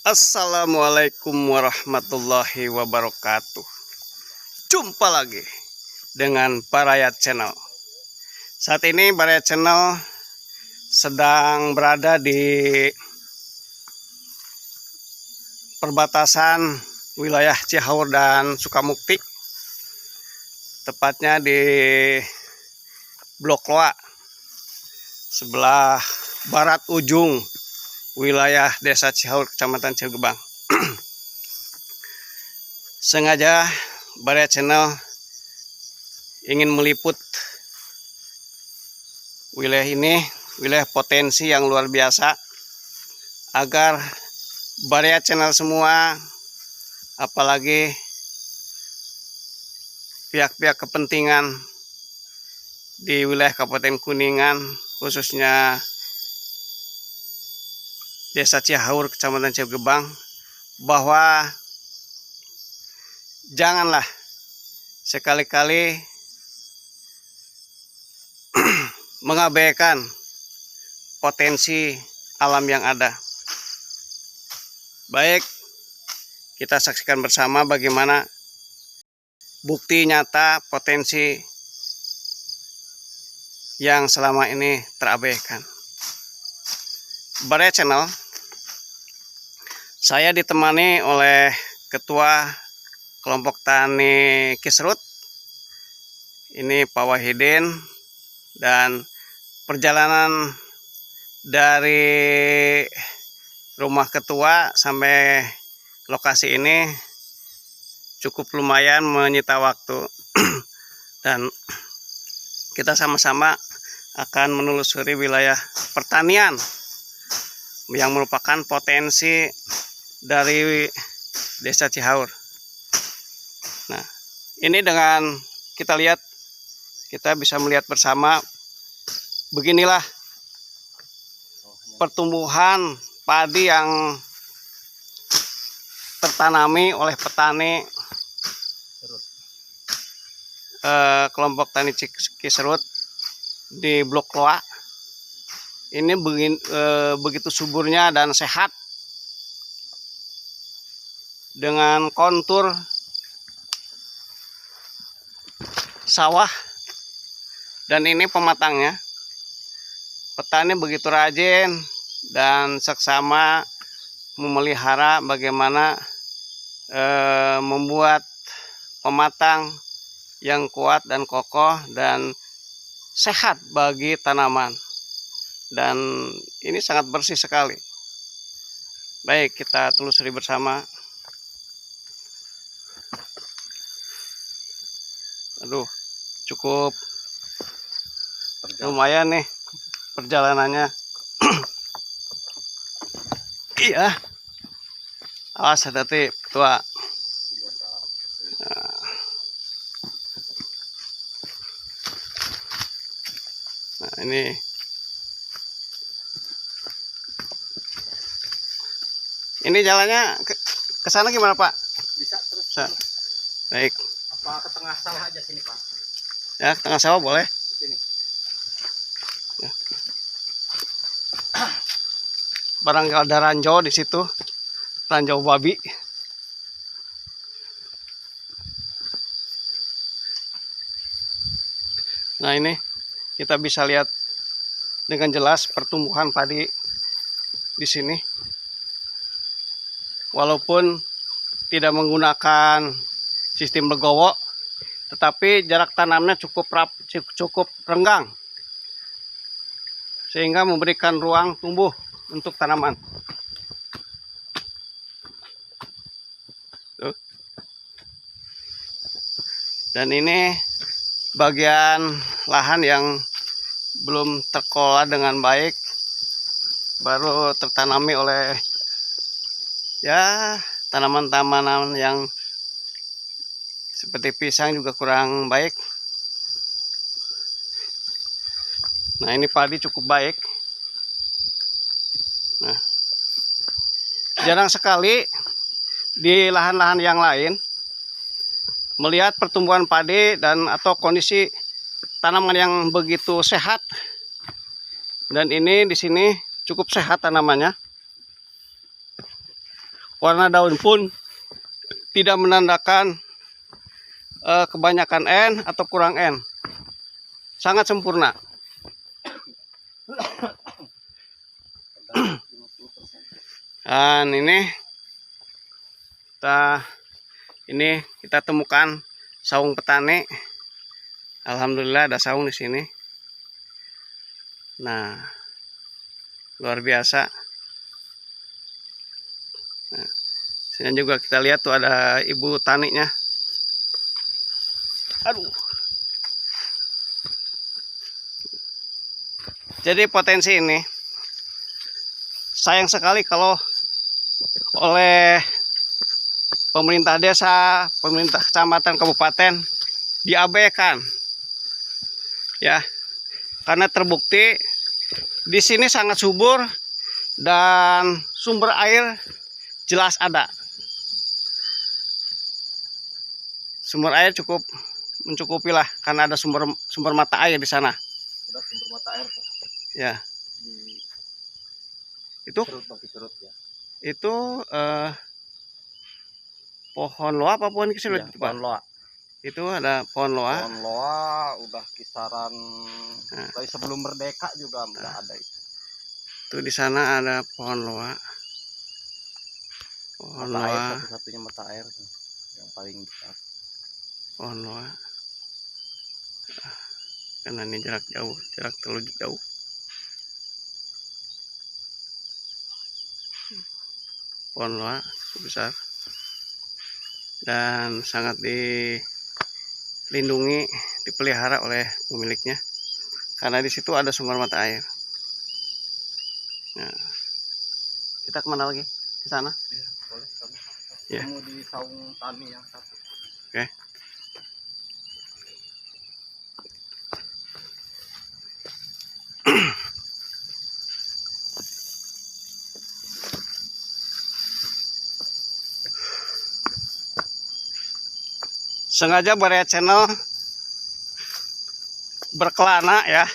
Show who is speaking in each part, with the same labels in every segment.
Speaker 1: Assalamualaikum warahmatullahi wabarakatuh. Jumpa lagi dengan Barayat Channel. Saat ini Barayat Channel sedang berada di perbatasan wilayah Cihaur dan Sukamukti, tepatnya di Blok Loa, sebelah barat ujung wilayah Desa Cihaur, Kecamatan Cilegebang. Sengaja Barayat Channel ingin meliput wilayah ini, wilayah potensi yang luar biasa, agar Barayat Channel semua, apalagi pihak-pihak kepentingan di wilayah Kabupaten Kuningan, khususnya Desa Cihaur, Kecamatan Cilegebang, bahwa janganlah sekali-kali mengabaikan potensi alam yang ada. Baik, kita saksikan bersama bagaimana bukti nyata potensi yang selama ini terabaikan. Barayat Channel, saya ditemani oleh Ketua Kelompok Tani Kisrut, ini Pak Wahidin, dan perjalanan dari rumah ketua sampai lokasi ini cukup lumayan menyita waktu dan kita sama-sama akan menelusuri wilayah pertanian yang merupakan potensi dari Desa Cihaur. Nah, ini dengan kita lihat, kita bisa melihat bersama beginilah pertumbuhan padi yang tertanami oleh petani kelompok tani Kisrut di Blok Loa. Ini begitu suburnya dan sehat, dengan kontur sawah, dan ini pematangnya. Petani begitu rajin dan seksama memelihara bagaimana membuat pematang yang kuat dan kokoh dan sehat bagi tanaman, dan ini sangat bersih sekali. Baik, kita telusuri bersama. Aduh, cukup lumayan nih perjalanannya. Iya, awas hati-hati tua. Nah, ini jalannya ke sana gimana, Pak?
Speaker 2: Bisa terus.
Speaker 1: Bisa. Baik.
Speaker 2: Apa ke tengah sawah aja sini, Pak?
Speaker 1: Ya, ke tengah sawah boleh.
Speaker 2: Sini.
Speaker 1: Ya. Barangkali ada ranjau di situ, ranjau babi. Nah, ini kita bisa lihat dengan jelas pertumbuhan padi di sini. Walaupun tidak menggunakan sistem legowo, tetapi jarak tanamnya cukup renggang, sehingga memberikan ruang tumbuh untuk tanaman. Tuh. Dan ini bagian lahan yang belum terkelola dengan baik, baru tertanami oleh ya tanaman-tanaman yang seperti pisang juga kurang baik. Nah, ini padi cukup baik. Nah, jarang sekali di lahan-lahan yang lain melihat pertumbuhan padi dan atau kondisi tanaman yang begitu sehat. Dan ini di sini cukup sehat tanamannya. Warna daun pun tidak menandakan kebanyakan N atau kurang N. Sangat sempurna. Dan ini kita temukan saung petani. Alhamdulillah ada saung di sini. Nah, luar biasa. Nah, sini juga kita lihat tuh ada ibu taninya. Aduh. Jadi potensi ini sayang sekali kalau oleh pemerintah desa, pemerintah kecamatan, kabupaten diabaikan. Ya. Karena terbukti di sini sangat subur dan sumber air jelas ada. Sumber air cukup mencukupi lah karena ada sumber mata air di sana.
Speaker 2: Ada sumber mata air, Pak.
Speaker 1: Ya.
Speaker 2: Di
Speaker 1: Itu
Speaker 2: Curut ya.
Speaker 1: Itu pohon loa apa pohon kisir
Speaker 2: Iya,
Speaker 1: itu, Pak?
Speaker 2: pohon loa.
Speaker 1: Itu ada pohon loa.
Speaker 2: Pohon loa udah kisaran dari sebelum merdeka juga udah ada itu.
Speaker 1: Tuh di sana ada pohon loa. Pohon
Speaker 2: Mata air
Speaker 1: loa.
Speaker 2: satu-satunya mata air tuh, yang paling besar.
Speaker 1: Pohon loa. Karena ini jarak terlalu jauh. Pohon loa besar dan sangat dilindungi, dipelihara oleh pemiliknya karena di situ ada sumber mata air. Nah, kita kemana lagi? Ke sana?
Speaker 2: Ya, boleh.
Speaker 1: Ya.
Speaker 2: Ketemu di saung tani yang satu.
Speaker 1: Oke. Sengaja Baraya Channel berkelana ya,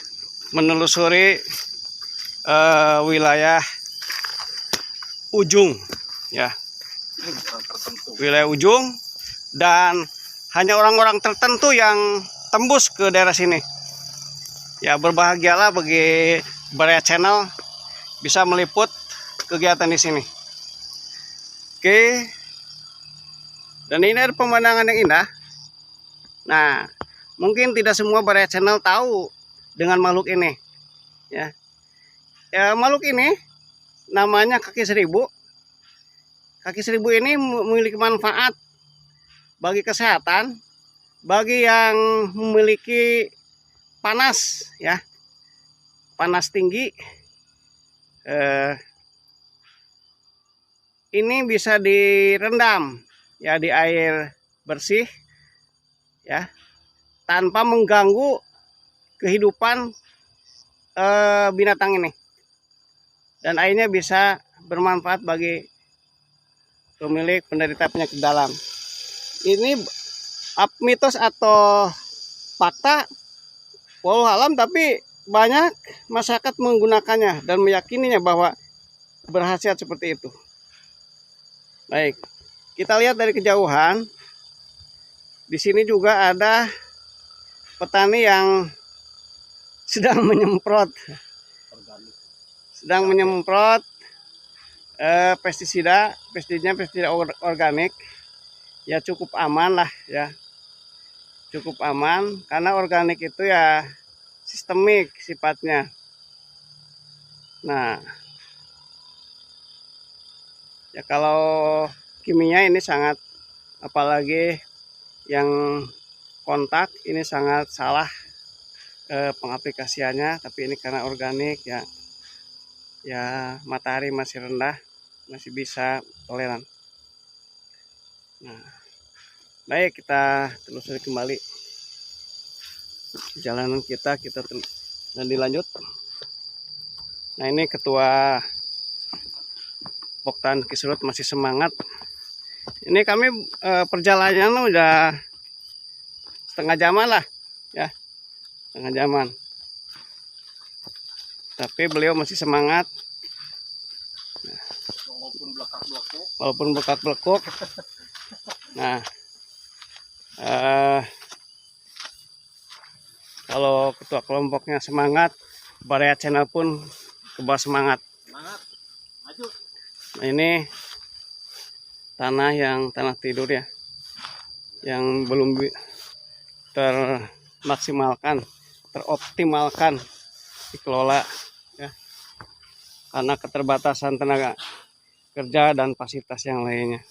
Speaker 1: menelusuri wilayah ujung ya, wilayah ujung, dan hanya orang-orang tertentu yang tembus ke daerah sini. Ya, berbahagialah bagi Baraya Channel bisa meliput kegiatan di sini. Oke. Dan ini ada pemandangan yang indah. Nah, mungkin tidak semua Baraya Channel tahu dengan makhluk ini. Ya, makhluk ini namanya kaki seribu. Kaki seribu ini memiliki manfaat bagi kesehatan, bagi yang memiliki panas, ya, panas tinggi. Ini bisa direndam, ya, di air bersih. Ya, tanpa mengganggu kehidupan binatang ini, dan airnya bisa bermanfaat bagi pemilik penderita penyakit dalam. Ini mitos atau fakta walau alam, tapi banyak masyarakat menggunakannya dan meyakininya bahwa berkhasiat seperti itu. Baik, kita lihat dari kejauhan. Di sini juga ada petani yang sedang menyemprot pestisida organik. Ya, cukup aman lah ya, cukup aman karena organik itu ya sistemik sifatnya. Nah, ya kalau kimia ini sangat, apalagi yang kontak, ini sangat salah pengaplikasiannya. Tapi ini karena organik ya, matahari masih rendah, masih bisa toleran. Nah, baik, kita telusuri kembali perjalanan kita dan dilanjut. Nah, ini ketua Poktan Kisruut masih semangat. Ini kami perjalanan udah setengah jaman lah ya, setengah jaman, tapi beliau masih semangat. walaupun bekak-belekuk. Nah, kalau ketua kelompoknya semangat, Baraya Channel pun ke bawah semangat.
Speaker 2: Semangat, maju.
Speaker 1: Nah, ini tanah tidur ya, yang belum termaksimalkan, teroptimalkan dikelola ya, karena keterbatasan tenaga kerja dan fasilitas yang lainnya.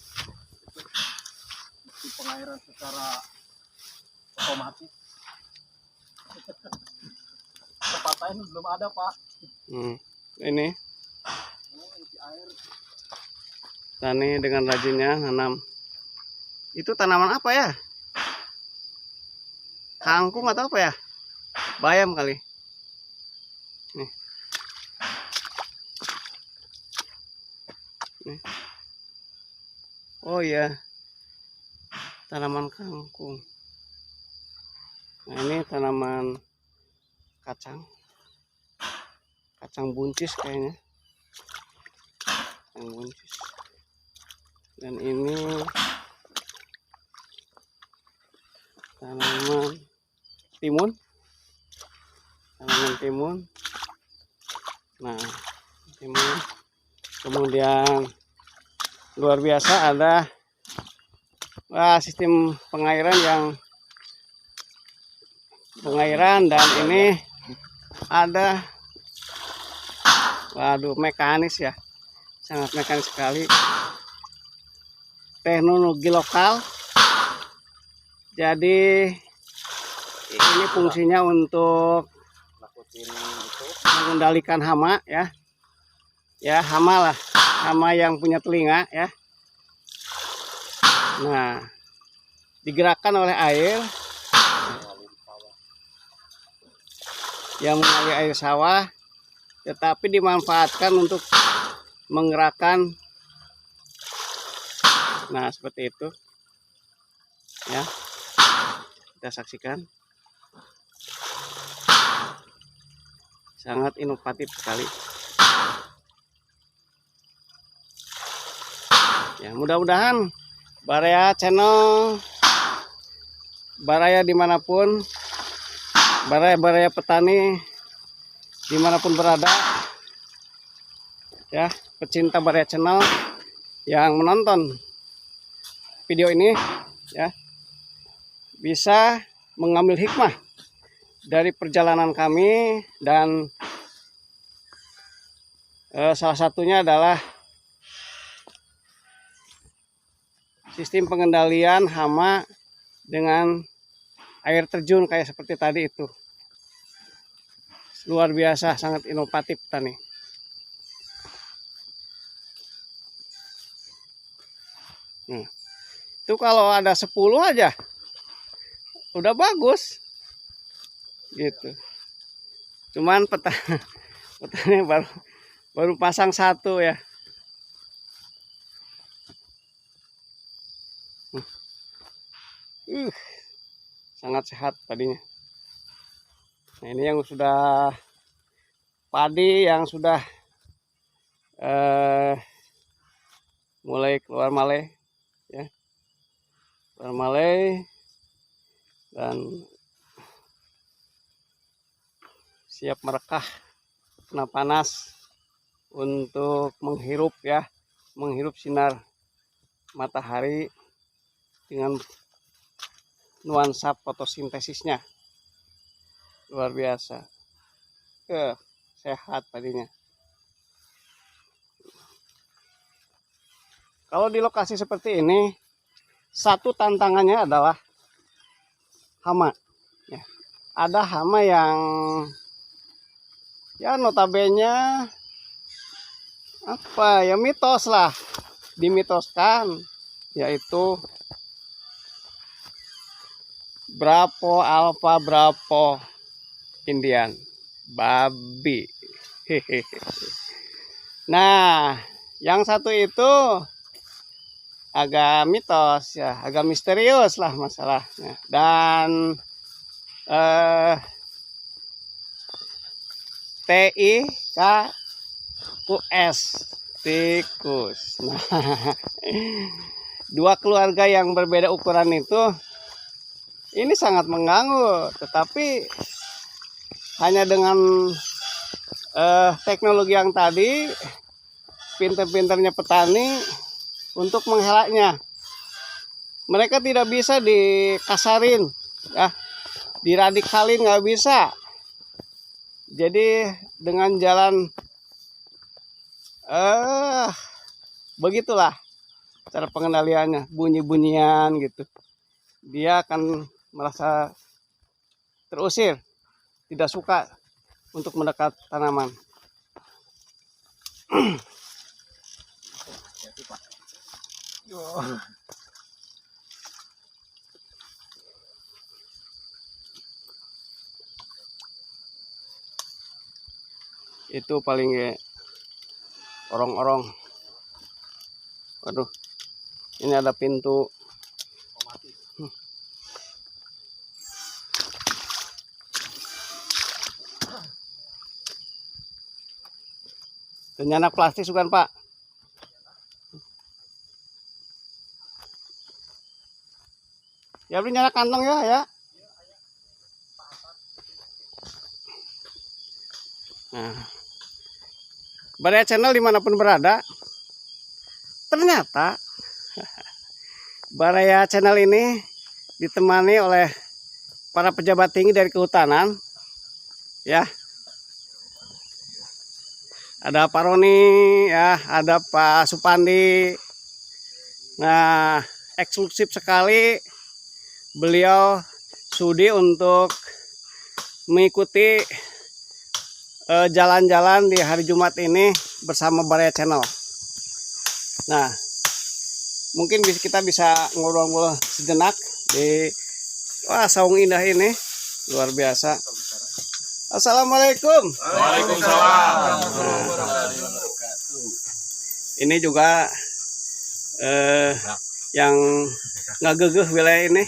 Speaker 2: Di pengairan secara otomatis. Tempatnya ini belum ada, Pak.
Speaker 1: Ini Tani dengan rajinnya nanam. Itu tanaman apa ya? Kangkung atau apa ya? Bayam kali. Nih. Nih. Oh iya, tanaman kangkung. Nah, ini tanaman kacang buncis kayaknya, kacang buncis. Dan ini tanaman timun, nah timun. Kemudian luar biasa ada sistem pengairan dan ini ada, waduh, mekanis ya, sangat mekanis sekali, teknologi lokal. Jadi ini fungsinya untuk mengendalikan hama ya, hama lah, hama yang punya telinga ya. Nah, digerakkan oleh air yang mengalir air sawah, tetapi dimanfaatkan untuk menggerakkan. Nah, seperti itu ya, kita saksikan, sangat inovatif sekali ya. Mudah-mudahan Baraya Channel, Baraya dimanapun, Baraya petani dimanapun berada ya, pecinta Baraya Channel yang menonton video ini ya, bisa mengambil hikmah dari perjalanan kami, dan salah satunya adalah sistem pengendalian hama dengan air terjun kayak seperti tadi itu. Luar biasa, sangat inovatif tani. Itu kalau ada 10 aja udah bagus gitu. Cuman petani baru pasang 1 ya. Sangat sehat padinya. Nah, ini yang sudah padi yang sudah mulai keluar malai ya, keluar malai dan siap merekah kena panas untuk menghirup ya, menghirup sinar matahari dengan nuansa fotosintesisnya. Luar biasa, sehat padinya. Kalau di lokasi seperti ini, satu tantangannya adalah hama ya. Ada hama yang ya notabene apa ya, mitos lah, dimitoskan, yaitu Bravo Alpha Bravo Indian babi. Nah, yang satu itu agak mitos ya, agak misterius lah masalahnya. Dan TIKUS tikus. Nah, dua keluarga yang berbeda ukuran itu ini sangat mengganggu, tetapi hanya dengan teknologi yang tadi, pinter-pinternya petani untuk menghelaknya. Mereka tidak bisa dikasarin, ya, diradikalin nggak bisa. Jadi dengan jalan begitulah cara pengendaliannya, bunyi-bunyian gitu. Dia akan merasa terusir, tidak suka untuk mendekat tanaman. Itu paling ya orong-orong. Waduh, ini ada pintu. Nyanak plastik bukan Pak? Ya beli nyanak kantong ya. Nah, Baraya Channel dimanapun berada, ternyata Baraya Channel ini ditemani oleh para pejabat tinggi dari kehutanan, ya. Ada Pak Roni, ya, ada Pak Supandi. Nah, eksklusif sekali beliau sudi untuk mengikuti jalan-jalan di hari Jumat ini bersama Baraya Channel. Nah, mungkin kita bisa ngobrol-ngobrol sejenak di saung indah ini, luar biasa. Assalamualaikum.
Speaker 3: Waalaikumsalam.
Speaker 1: Ini juga yang nggak gegeh wilayah ini.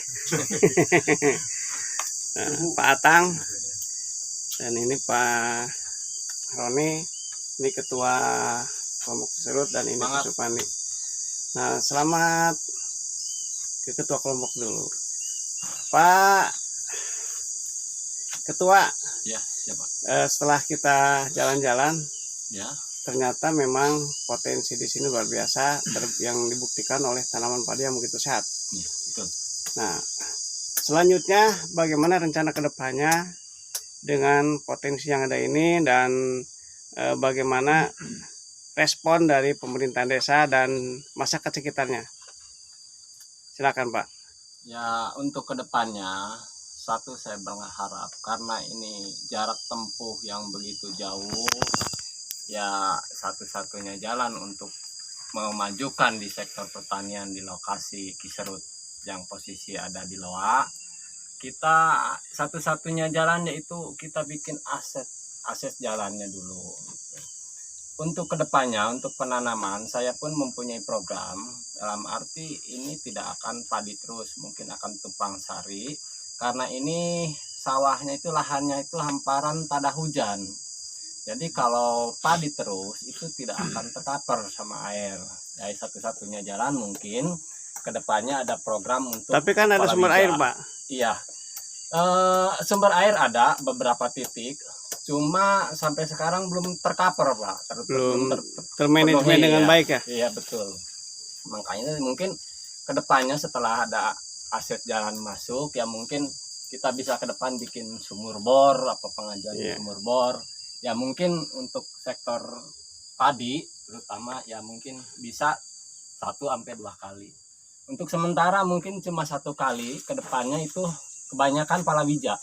Speaker 1: Pak Atang dan ini Pak Roni, ini ketua kelompok Serut dan ini Pak Supandi. Nah, selamat ke ketua kelompok dulu, Pak Ketua.
Speaker 3: Ya, siapa?
Speaker 1: Setelah kita jalan-jalan,
Speaker 3: Ya.
Speaker 1: ternyata memang potensi di sini luar biasa yang dibuktikan oleh tanaman padi yang begitu sehat.
Speaker 3: Ya, betul.
Speaker 1: Nah, selanjutnya bagaimana rencana kedepannya dengan potensi yang ada ini dan bagaimana respon dari pemerintah desa dan masyarakat sekitarnya? Silakan Pak.
Speaker 2: Ya, untuk kedepannya, satu saya berharap karena ini jarak tempuh yang begitu jauh, ya satu-satunya jalan untuk memajukan di sektor pertanian di lokasi Kiserut yang posisi ada di Loa, kita satu-satunya jalan yaitu kita bikin aset jalannya dulu gitu. Untuk kedepannya, untuk penanaman, saya pun mempunyai program dalam arti ini tidak akan padi terus, mungkin akan tumpang sari, karena ini sawahnya itu lahannya itu hamparan tada hujan. Jadi kalau padi terus itu tidak akan tercover sama air. Jadi satu-satunya jalan mungkin kedepannya ada program untuk.
Speaker 1: Tapi kan ada sumber air Pak.
Speaker 2: Iya, sumber air ada beberapa titik. Cuma sampai sekarang belum tercover Pak,
Speaker 1: belum termanajemen dengan baik ya.
Speaker 2: Iya betul. Makanya mungkin kedepannya setelah ada aset jalan masuk ya mungkin kita bisa ke depan bikin sumur bor apa pengajuan sumur bor. Ya mungkin untuk sektor padi terutama ya mungkin bisa 1-2 kali. Untuk sementara mungkin cuma 1 kali, kedepannya itu kebanyakan palawija.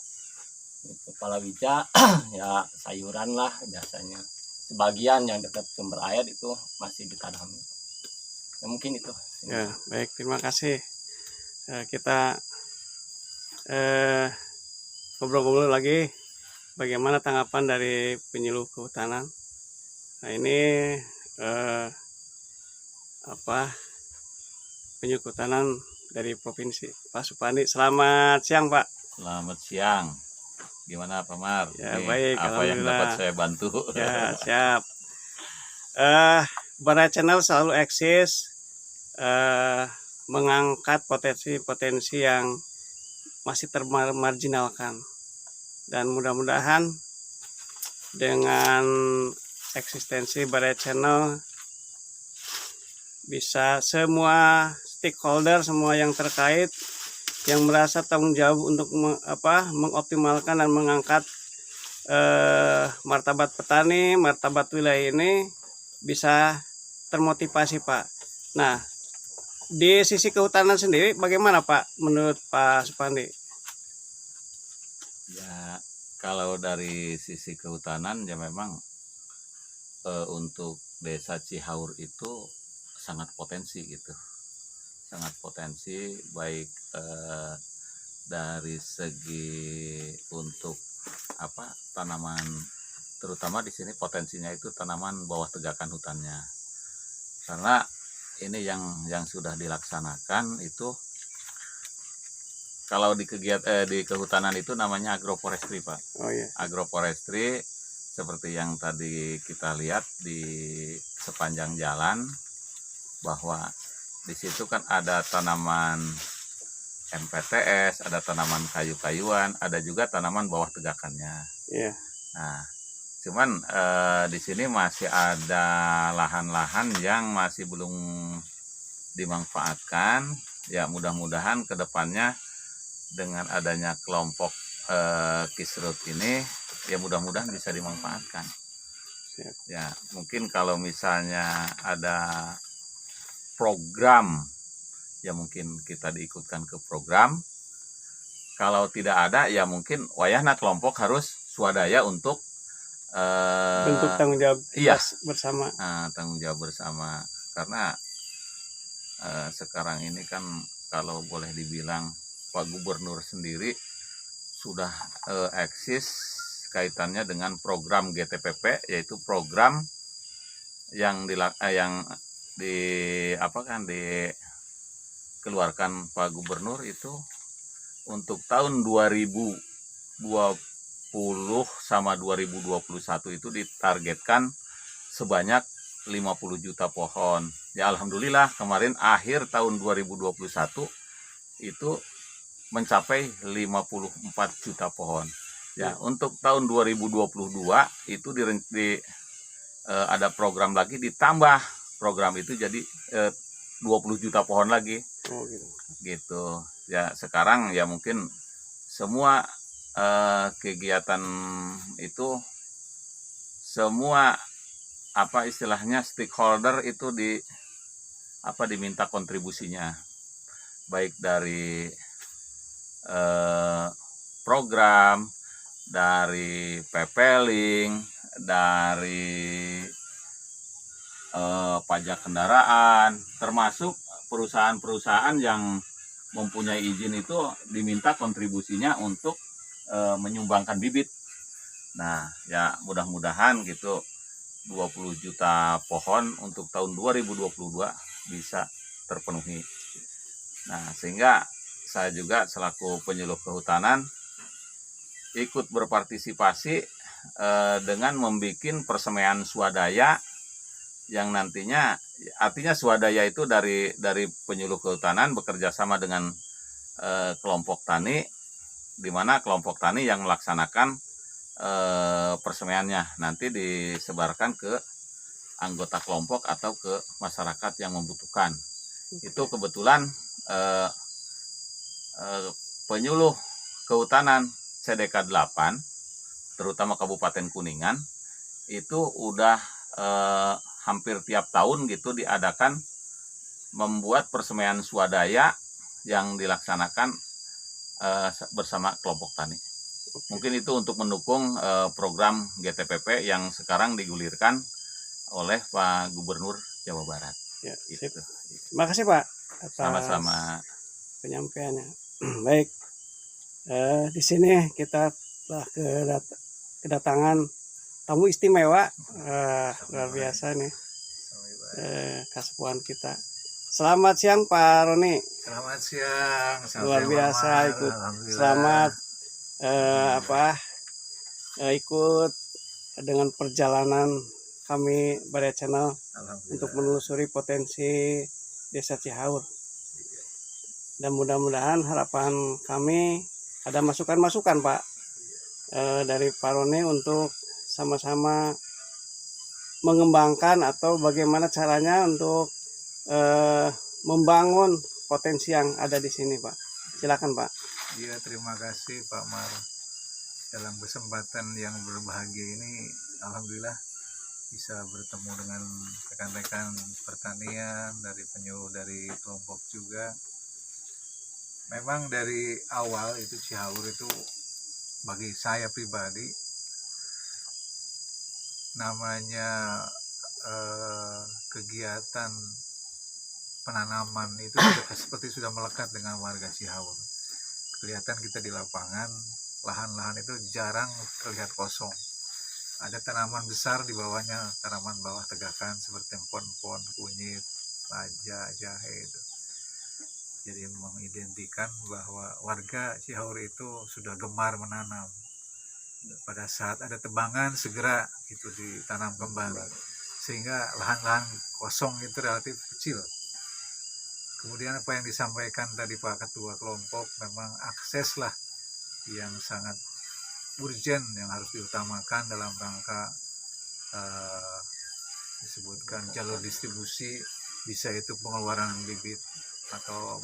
Speaker 2: Itu palawija ya sayuran lah biasanya. Sebagian yang dekat sumber air itu masih ditanam. Ya mungkin itu.
Speaker 1: Ya, baik, terima kasih. Kita ngobrol-ngobrol lagi bagaimana tanggapan dari penyuluh kehutanan. Nah, ini penyuluh kehutanan dari provinsi, Pak Supandi. Selamat siang Pak.
Speaker 3: Selamat siang. Gimana Pak Mar?
Speaker 1: Ya, baik,
Speaker 3: apa yang dapat saya bantu?
Speaker 1: Ya, siap. Bara Channel selalu eksis mengangkat potensi-potensi yang masih termarginalkan, dan mudah-mudahan dengan eksistensi Bara Channel bisa semua stakeholder, semua yang terkait yang merasa tanggung jawab untuk mengoptimalkan dan mengangkat martabat petani, martabat wilayah ini bisa termotivasi, Pak. Nah, di sisi kehutanan sendiri bagaimana, Pak, menurut Pak Supandi?
Speaker 3: Ya, kalau dari sisi kehutanan ya memang untuk Desa Cihaur itu sangat potensi gitu. Sangat potensi baik dari segi untuk tanaman, terutama di sini potensinya itu tanaman bawah tegakan hutannya. Karena ini yang sudah dilaksanakan itu, kalau di di kehutanan itu namanya agroforestry, Pak.
Speaker 1: Oh iya.
Speaker 3: Agroforestry seperti yang tadi kita lihat di sepanjang jalan, bahwa di situ kan ada tanaman MPTS, ada tanaman kayu-kayuan, ada juga tanaman bawah tegakannya.
Speaker 1: Iya.
Speaker 3: Nah, cuman di sini masih ada lahan-lahan yang masih belum dimanfaatkan. Ya, mudah-mudahan ke depannya dengan adanya kelompok Kisrut ini, ya mudah-mudahan bisa dimanfaatkan.
Speaker 1: Siap.
Speaker 3: Ya, mungkin kalau misalnya ada program, ya mungkin kita diikutkan ke program. Kalau tidak ada, ya mungkin wayahna kelompok harus swadaya untuk
Speaker 1: Bentuk tanggung jawab
Speaker 3: iya,
Speaker 1: bersama.
Speaker 3: tanggung jawab bersama. Karena sekarang ini kan kalau boleh dibilang Pak Gubernur sendiri sudah eksis kaitannya dengan program GTPP, yaitu program yang dikeluarkan Pak Gubernur itu untuk tahun 2020 sama 2021 itu ditargetkan sebanyak 50 juta pohon. Ya alhamdulillah kemarin akhir tahun 2021 itu mencapai 54 juta pohon. Ya, untuk tahun 2022 itu ada program lagi, ditambah program itu jadi 20 juta pohon lagi.
Speaker 1: Oh gitu.
Speaker 3: Gitu. Ya, sekarang ya mungkin semua kegiatan itu, semua istilahnya stakeholder itu diminta kontribusinya, baik dari program, dari PPLing, dari pajak kendaraan, termasuk perusahaan-perusahaan yang mempunyai izin itu diminta kontribusinya untuk menyumbangkan bibit. Nah, ya mudah-mudahan gitu 20 juta pohon untuk tahun 2022 bisa terpenuhi. Nah, sehingga saya juga selaku penyuluh kehutanan ikut berpartisipasi dengan membuat persemaian swadaya yang nantinya, artinya swadaya itu dari penyuluh kehutanan bekerja sama dengan kelompok tani, di mana kelompok tani yang melaksanakan persemaiannya nanti disebarkan ke anggota kelompok atau ke masyarakat yang membutuhkan. Itu kebetulan penyuluh kehutanan CDK 8, terutama Kabupaten Kuningan, itu udah hampir tiap tahun gitu diadakan membuat persemaian swadaya yang dilaksanakan bersama kelompok tani. Mungkin itu untuk mendukung program GTPP yang sekarang digulirkan oleh Pak Gubernur Jawa Barat.
Speaker 1: Ya,
Speaker 3: gitu.
Speaker 1: Terima kasih Pak atas
Speaker 3: Sama-sama
Speaker 1: penyampaiannya. Baik, di sini kita telah kedatangan tamu istimewa, luar biasa nih, kasepuan kita. Selamat siang Pak Roni.
Speaker 4: Selamat siang.
Speaker 1: Luar biasa ikut. Selamat ikut dengan perjalanan kami Baraya Channel
Speaker 3: Alhamdulillah.
Speaker 1: untuk menelusuri potensi Desa Cihaur. Dan mudah-mudahan harapan kami ada masukan-masukan Pak dari Pak Roni untuk sama-sama mengembangkan atau bagaimana caranya untuk membangun potensi yang ada di sini Pak. Silakan Pak.
Speaker 4: Iya, terima kasih Pak Mar. Dalam kesempatan yang berbahagia ini, alhamdulillah bisa bertemu dengan rekan-rekan pertanian dari penyuluh dari kelompok juga. Memang dari awal itu Cihaur itu bagi saya pribadi namanya kegiatan penanaman itu seperti sudah melekat dengan warga Cihaur. Kelihatan kita di lapangan, lahan-lahan itu jarang terlihat kosong. Ada tanaman besar di bawahnya, tanaman bawah tegakan seperti empon-empon, kunyit, laja, jahe itu. Jadi mengidentikan bahwa warga Cihaur itu sudah gemar menanam. Pada saat ada tebangan segera itu ditanam kembali. Sehingga lahan-lahan kosong itu relatif kecil. Kemudian apa yang disampaikan tadi Pak Ketua Kelompok, memang akses lah yang sangat urgent yang harus diutamakan dalam rangka disebutkan jalur distribusi, bisa itu pengeluaran bibit atau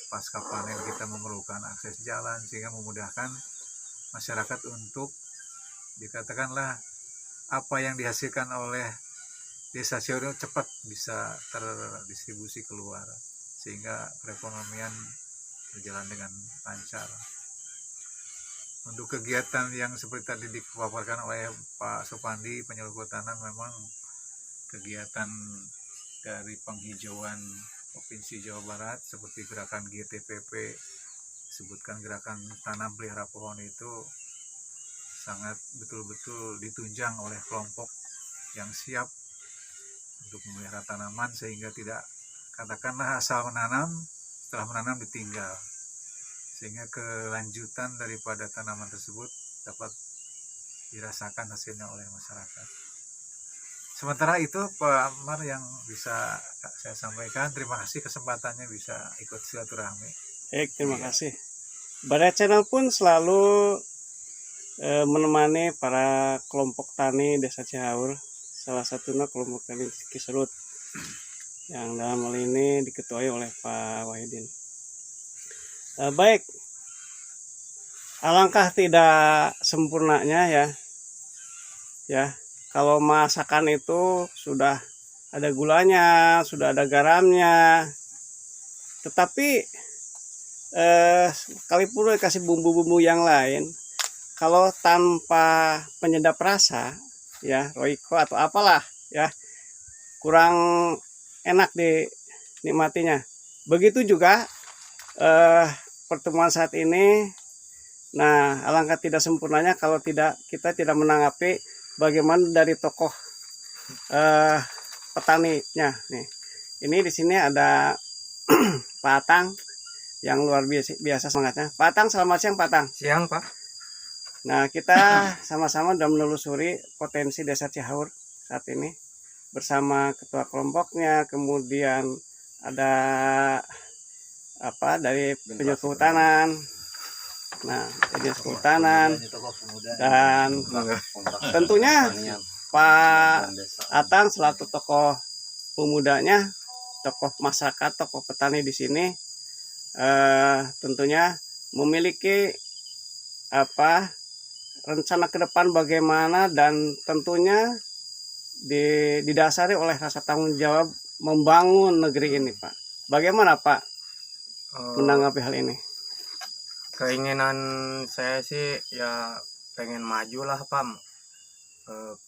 Speaker 4: pasca panen kita memerlukan akses jalan sehingga memudahkan masyarakat untuk dikatakanlah apa yang dihasilkan oleh Desa Cihaur cepat bisa terdistribusi keluar sehingga perekonomian berjalan dengan lancar. Untuk kegiatan yang seperti tadi dipaparkan oleh Pak Supandi, penyuluh kehutanan, memang kegiatan dari penghijauan Provinsi Jawa Barat seperti gerakan GTPP, sebutkan gerakan tanam pelihara pohon itu sangat betul-betul ditunjang oleh kelompok yang siap untuk memelihara tanaman sehingga tidak katakanlah asal menanam, setelah menanam ditinggal, sehingga kelanjutan daripada tanaman tersebut dapat dirasakan hasilnya oleh masyarakat. Sementara itu Pak Amar yang bisa saya sampaikan, terima kasih kesempatannya bisa ikut silaturahmi.
Speaker 1: Baik, terima kasih. Baraya Channel pun selalu menemani para kelompok tani Desa Cihaur, salah satunya kelompok tani Cikiserut yang dalam hal ini diketuai oleh Pak Wahidin. Baik, alangkah tidak sempurnanya ya kalau masakan itu sudah ada gulanya, sudah ada garamnya, tetapi sekalipun dikasih bumbu-bumbu yang lain, kalau tanpa penyedap rasa ya Royco atau apalah ya kurang enak dinikmatinya. Begitu juga pertemuan saat ini. Nah, alangkah tidak sempurnanya kalau kita tidak menanggapi bagaimana dari tokoh petaninya nih. Ini di sini ada Pak Atang yang luar biasa semangatnya. Pak Atang, selamat siang Pak Atang.
Speaker 5: Siang Pak.
Speaker 1: Nah, kita sama-sama sudah menelusuri potensi Desa Cihaur saat ini bersama ketua kelompoknya, kemudian ada dari penyuluh kehutanan. Nah, penyuluh kehutanan dan tentunya Pak Atang selaku tokoh pemudanya, tokoh masyarakat, tokoh petani di sini tentunya memiliki rencana ke depan bagaimana dan tentunya didasari oleh rasa tanggung jawab membangun negeri ini Pak. Bagaimana Pak menanggapi hal ini?
Speaker 5: Keinginan saya sih ya pengen maju lah Pak,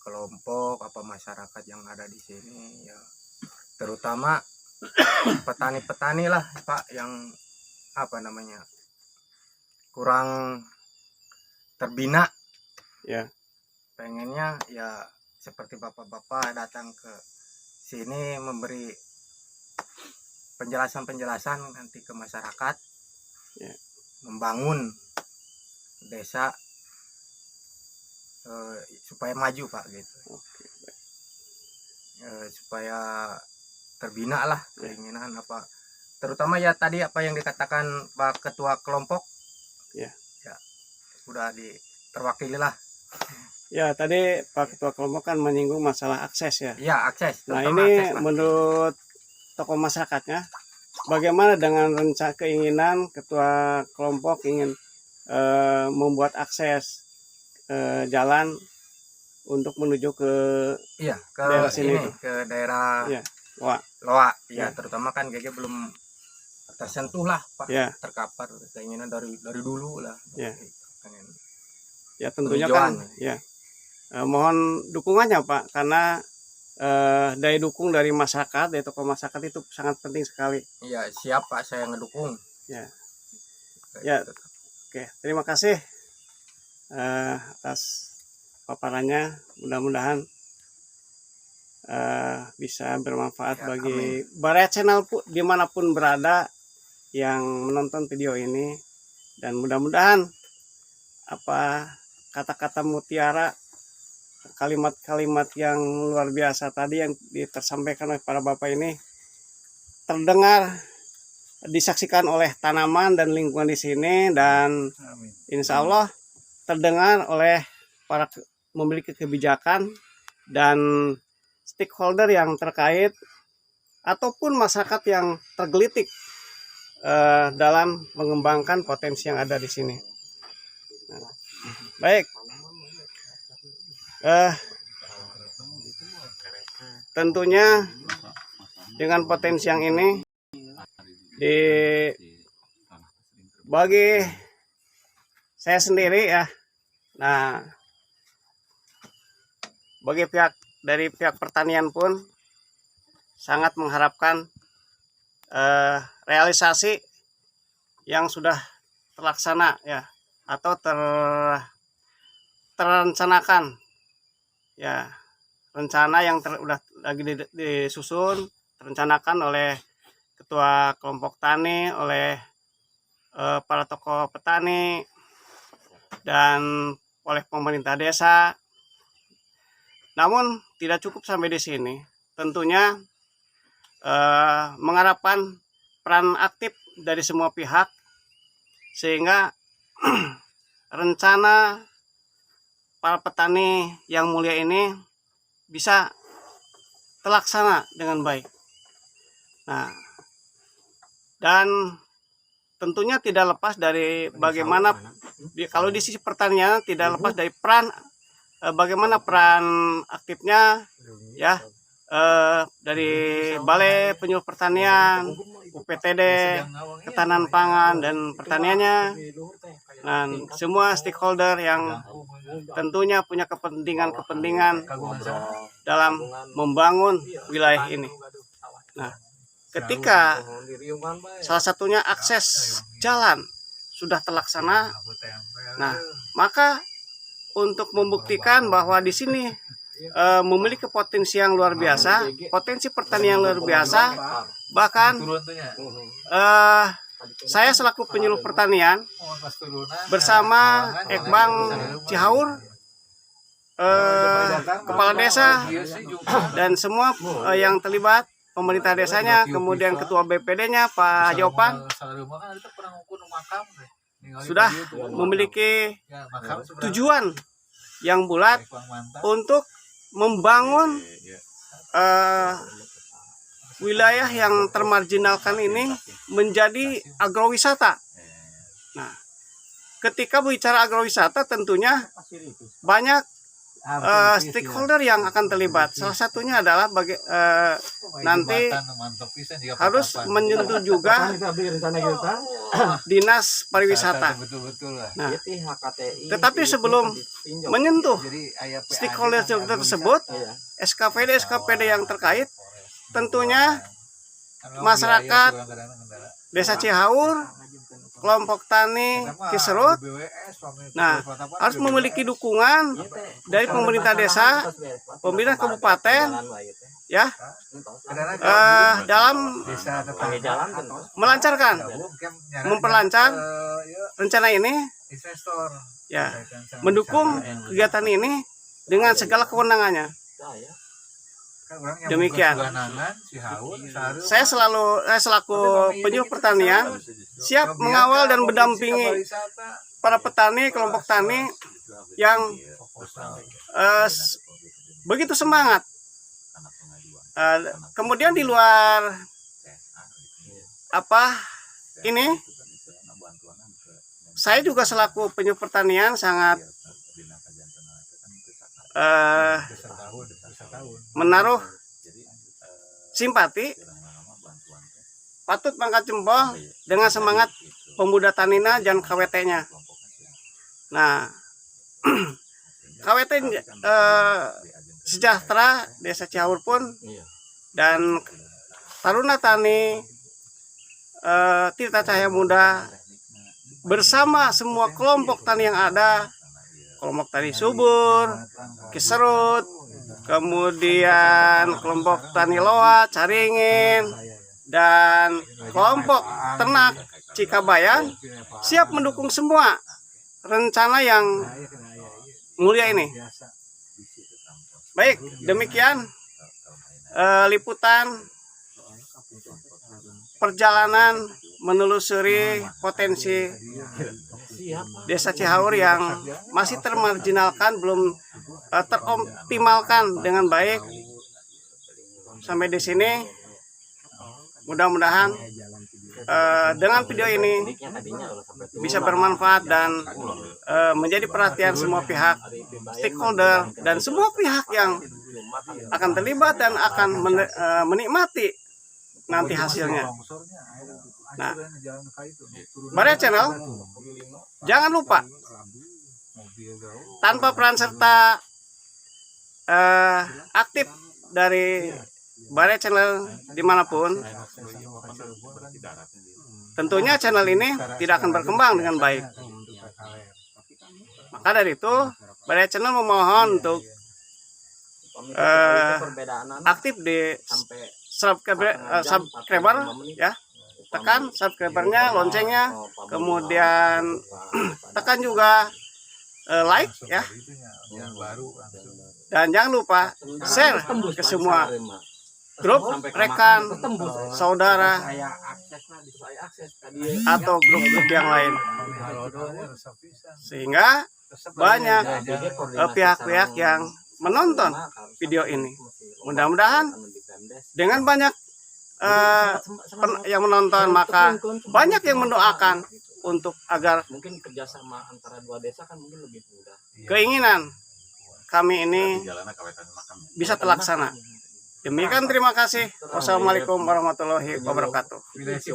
Speaker 5: kelompok masyarakat yang ada di sini ya, terutama petani-petani lah Pak yang kurang terbina
Speaker 1: ya.
Speaker 5: Pengennya ya seperti bapak-bapak datang ke sini memberi penjelasan nanti ke masyarakat
Speaker 1: ya.
Speaker 5: Membangun desa supaya maju Pak gitu.
Speaker 1: Oke, baik.
Speaker 5: supaya terbina lah keinginan apa, terutama ya tadi apa yang dikatakan Pak Ketua Kelompok
Speaker 1: Ya.
Speaker 5: ya udah terwakili lah.
Speaker 1: Ya, tadi Pak Ketua Kelompok kan menyinggung masalah akses ya.
Speaker 5: Iya, akses.
Speaker 1: Nah,
Speaker 5: terutama
Speaker 1: ini
Speaker 5: akses lah.
Speaker 1: menurut tokoh masyarakatnya, bagaimana dengan keinginan Ketua Kelompok ingin membuat akses jalan untuk menuju ke
Speaker 5: Iya, ke
Speaker 1: daerah sini
Speaker 5: ini
Speaker 1: itu.
Speaker 5: ke daerah
Speaker 1: Iya. Wah,
Speaker 5: Loa. Ya,
Speaker 1: Ya.
Speaker 5: terutama kan GG belum tersentuh lah, Pak.
Speaker 1: ya,
Speaker 5: Terkapar keinginan dari dulu lah.
Speaker 1: Ya.
Speaker 5: Pengen.
Speaker 1: ya tentunya kan,
Speaker 5: Penghijauan.
Speaker 1: ya. Mohon dukungannya Pak, karena daya dukung dari masyarakat, dari tokoh masyarakat itu sangat penting sekali.
Speaker 5: Iya, siap Pak, saya ngedukung.
Speaker 1: Ya.
Speaker 5: Kayak
Speaker 1: Ya.
Speaker 5: gitu.
Speaker 1: Oke, terima kasih atas paparannya. Mudah-mudahan bisa bermanfaat
Speaker 5: Ya,
Speaker 1: bagi Baraya Channel dimanapun berada yang menonton video ini, dan mudah-mudahan apa kata-kata mutiara, kalimat-kalimat yang luar biasa tadi yang tersampaikan oleh para bapak ini terdengar, disaksikan oleh tanaman dan lingkungan di sini, dan
Speaker 4: Amin.
Speaker 1: insya Allah terdengar oleh para memiliki kebijakan dan stakeholder yang terkait ataupun masyarakat yang tergelitik dalam mengembangkan potensi yang ada di sini. Nah, baik, tentunya dengan potensi yang ini bagi saya sendiri ya, nah bagi dari pihak pertanian pun sangat mengharapkan realisasi yang sudah terlaksana ya, atau terencanakan ya, rencana yang udah lagi disusun, terencanakan oleh Ketua Kelompok Tani, oleh para tokoh petani, dan oleh pemerintah desa. Namun tidak cukup sampai di sini. Tentunya mengharapkan peran aktif dari semua pihak sehingga rencana para petani yang mulia ini bisa terlaksana dengan baik. Nah, dan tentunya tidak lepas dari bagaimana kalau di sisi pertanian tidak lepas dari peran bagaimana peran aktifnya ya dari Balai Penyuluh Pertanian, UPTD, Ketahanan Pangan dan Pertaniannya, dan semua stakeholder yang tentunya punya kepentingan dalam membangun wilayah ini. Nah, ketika salah satunya akses jalan sudah terlaksana, nah maka untuk membuktikan bahwa di sini memiliki potensi yang luar biasa, potensi pertanian yang luar biasa, bahkan saya selaku penyuluh pertanian bersama Ekbang Cihaur, kepala desa dan semua yang terlibat, pemerintah desanya, kemudian ketua BPD-nya Pak Jopan sudah memiliki tujuan yang bulat untuk membangun wilayah yang termarginalkan ini menjadi agrowisata. Nah, ketika bicara agrowisata tentunya banyak stakeholder yang akan terlibat. Salah satunya adalah nanti harus menyentuh juga dinas pariwisata. Nah, tetapi sebelum menyentuh stakeholder tersebut, SKPD yang terkait, tentunya masyarakat Desa Cihaur, kelompok tani Kiserut, nah harus memiliki dukungan dari pemerintah desa, pemerintah kabupaten, ya, dalam memperlancar rencana ini, ya, mendukung kegiatan ini dengan segala kewenangannya.
Speaker 4: Kan orang yang
Speaker 1: Demikian.
Speaker 4: buka suganangan, si Haun, Sarul,
Speaker 1: Saya selaku penyuluh pertanian siap mengawal dan mendampingi para petani, kelompok tani yang begitu semangat. Kemudian di luar ini, saya juga selaku penyuluh pertanian sangat menaruh simpati, patut mangkat jempol dengan semangat pemuda tanina dan KWT-nya. Nah, KWT Sejahtera Desa Cihaur pun dan Taruna Tani Tirta Cahaya Muda bersama semua kelompok tani yang ada, kelompok tani subur, Kiserut, kemudian kelompok tani loa, Caringin, dan kelompok ternak Cikabayan siap mendukung semua rencana yang mulia ini. Baik, demikian liputan perjalanan menelusuri potensi Desa Cihaur yang masih termarginalkan, belum teroptimalkan dengan baik. Sampai di sini, mudah-mudahan dengan video ini bisa bermanfaat dan menjadi perhatian semua pihak, stakeholder, dan semua pihak yang akan terlibat dan akan menikmati nanti hasilnya. Nah, Baraya Channel, jangan lupa, tanpa peran serta aktif dari Baraya Channel dimanapun, tentunya channel ini tidak akan berkembang dengan baik. Maka dari itu, Baraya Channel memohon untuk aktif di subscriber, ya, tekan subscribernya, loncengnya, kemudian tekan juga like, ya, dan jangan lupa share ke semua grup rekan, saudara, atau grup-grup yang lain, sehingga banyak pihak-pihak yang menonton video ini. Mudah-mudahan dengan banyak yang menonton, maka banyak yang mendoakan untuk agar
Speaker 2: mungkin kerjasama antara dua desa kan mungkin lebih mudah.
Speaker 1: Keinginan kami ini bisa terlaksana. Demikian, terima kasih. Wassalamualaikum warahmatullahi wabarakatuh.